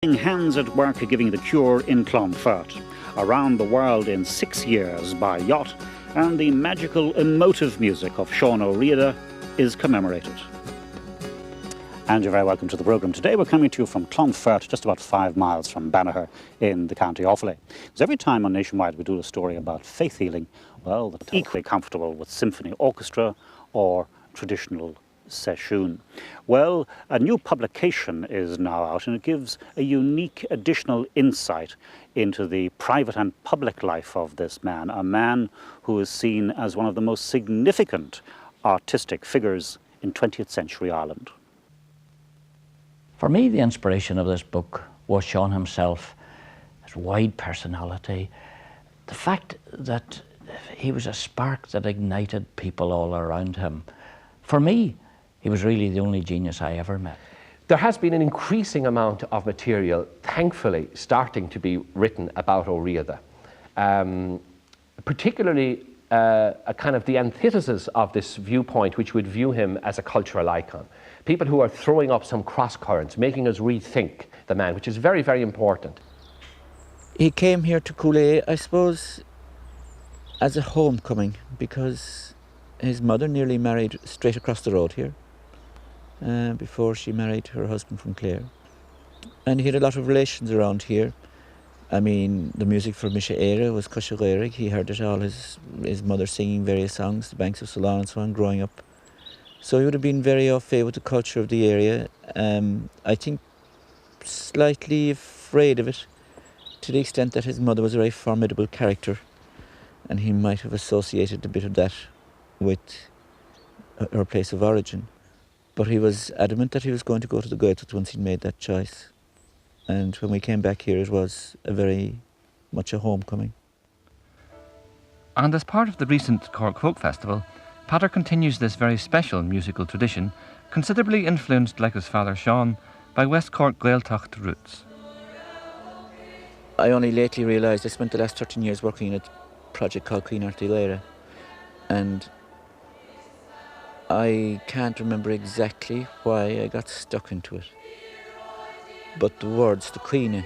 Hands at work giving the cure in Clonfert, around the world in 6 years by yacht, and the magical emotive music of Peadar Ó Riada is commemorated. And you're very welcome to the programme. Today we're coming to you from Clonfert, just about 5 miles from Banagher in the County Offaly. Because every time on Nationwide we do a story about faith healing, well, they're equally comfortable with symphony orchestra or traditional Séan. Well, a new publication is now out, and it gives a unique additional insight into the private and public life of this man, a man who is seen as one of the most significant artistic figures in 20th century Ireland. For me, the inspiration of this book was Sean himself, his wide personality, the fact that he was a spark that ignited people all around him. For me, he was really the only genius I ever met. There has been an increasing amount of material, thankfully, starting to be written about Ó Riada. Particularly a kind of the antithesis of this viewpoint, which would view him as a cultural icon. People who are throwing up some cross currents, making us rethink the man, which is very, very important. He came here to Cooley, I suppose, as a homecoming, because his mother nearly married straight across the road here. Before she married her husband from Clare. And he had a lot of relations around here. I mean, the music for Mícheál was Cushaghairig. He heard it all, his mother singing various songs, the banks of Salon and so on, growing up. So he would have been very au fait with the culture of the area. I think slightly afraid of it, to the extent that his mother was a very formidable character, and he might have associated a bit of that with her place of origin. But he was adamant that he was going to go to the Gaeltacht once he'd made that choice. And when we came back here, it was very much a homecoming. And as part of the recent Cork Folk Festival, Peadar continues this very special musical tradition, considerably influenced, like his father Sean, by West Cork Gaeltacht roots. I only lately realised I spent the last 13 years working in a project called Queen Artilleira, and I can't remember exactly why I got stuck into it. But the words, the Queen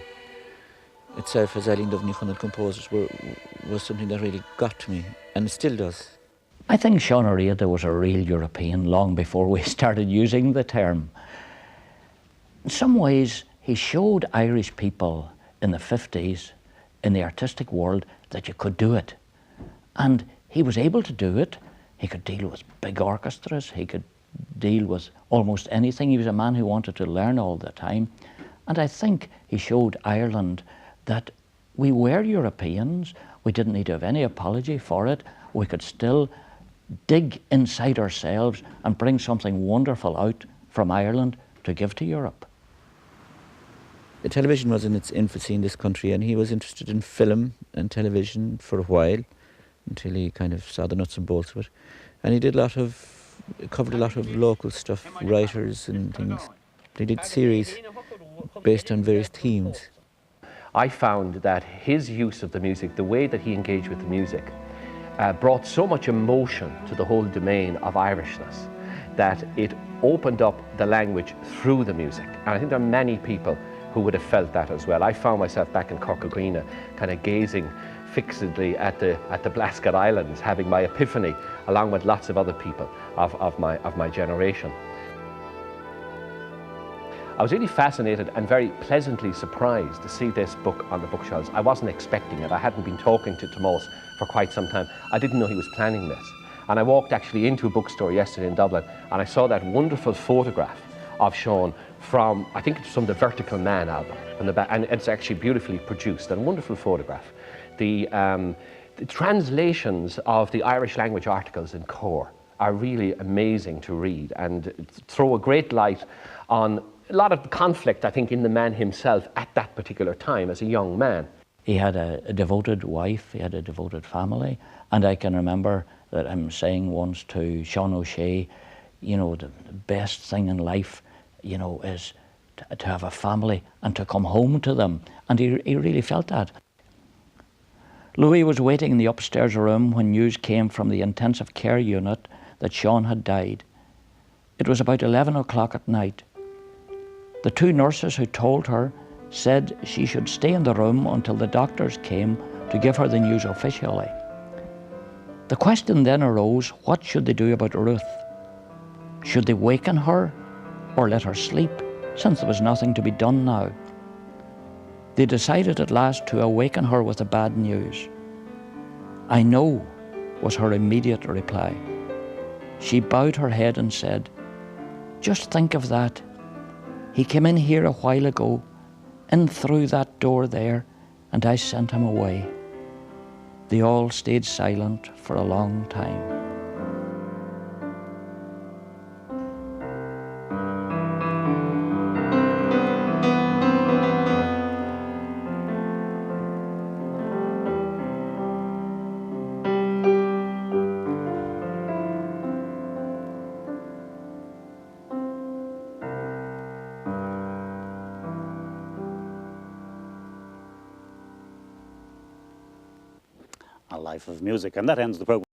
itself, as Eileen Duffy Chunel composers, was something that really got to me, and it still does. I think Seán Ó Riada was a real European long before we started using the term. In some ways, he showed Irish people in the 50s, in the artistic world, that you could do it. And he was able to do it. He could deal with big orchestras, he could deal with almost anything. He was a man who wanted to learn all the time. And I think he showed Ireland that we were Europeans, we didn't need to have any apology for it, we could still dig inside ourselves and bring something wonderful out from Ireland to give to Europe. The television was in its infancy in this country, and he was interested in film and television for a while, until he kind of saw the nuts and bolts of it. And he did covered a lot of local stuff, writers and things. He did series based on various themes. I found that his use of the music, the way that he engaged with the music, brought so much emotion to the whole domain of Irishness that it opened up the language through the music. And I think there are many people who would have felt that as well. I found myself back in Cork kind of gazing fixedly at the Blasket Islands, having my epiphany along with lots of other people of my generation. I was really fascinated and very pleasantly surprised to see this book on the bookshelves. I wasn't expecting it. I hadn't been talking to Tomás for quite some time. I didn't know he was planning this. And I walked actually into a bookstore yesterday in Dublin, and I saw that wonderful photograph of Sean from, I think it's from the Vertical Man album, from the back, and it's actually beautifully produced, and a wonderful photograph. The translations of the Irish language articles in Core are really amazing to read and throw a great light on a lot of conflict, I think, in the man himself at that particular time as a young man. He had a devoted wife, he had a devoted family, and I can remember that I'm saying once to Sean O'Shea, you know, the best thing in life, you know, is to have a family and to come home to them, and he really felt that. Louis was waiting in the upstairs room when news came from the intensive care unit that Sean had died. It was about 11 o'clock at night. The two nurses who told her said she should stay in the room until the doctors came to give her the news officially. The question then arose, what should they do about Ruth? Should they waken her or let her sleep, since there was nothing to be done now? They decided at last to awaken her with the bad news. "I know," was her immediate reply. She bowed her head and said, "Just think of that. He came in here a while ago, in through that door there, and I sent him away." They all stayed silent for a long time. A life of music, and that ends the programme.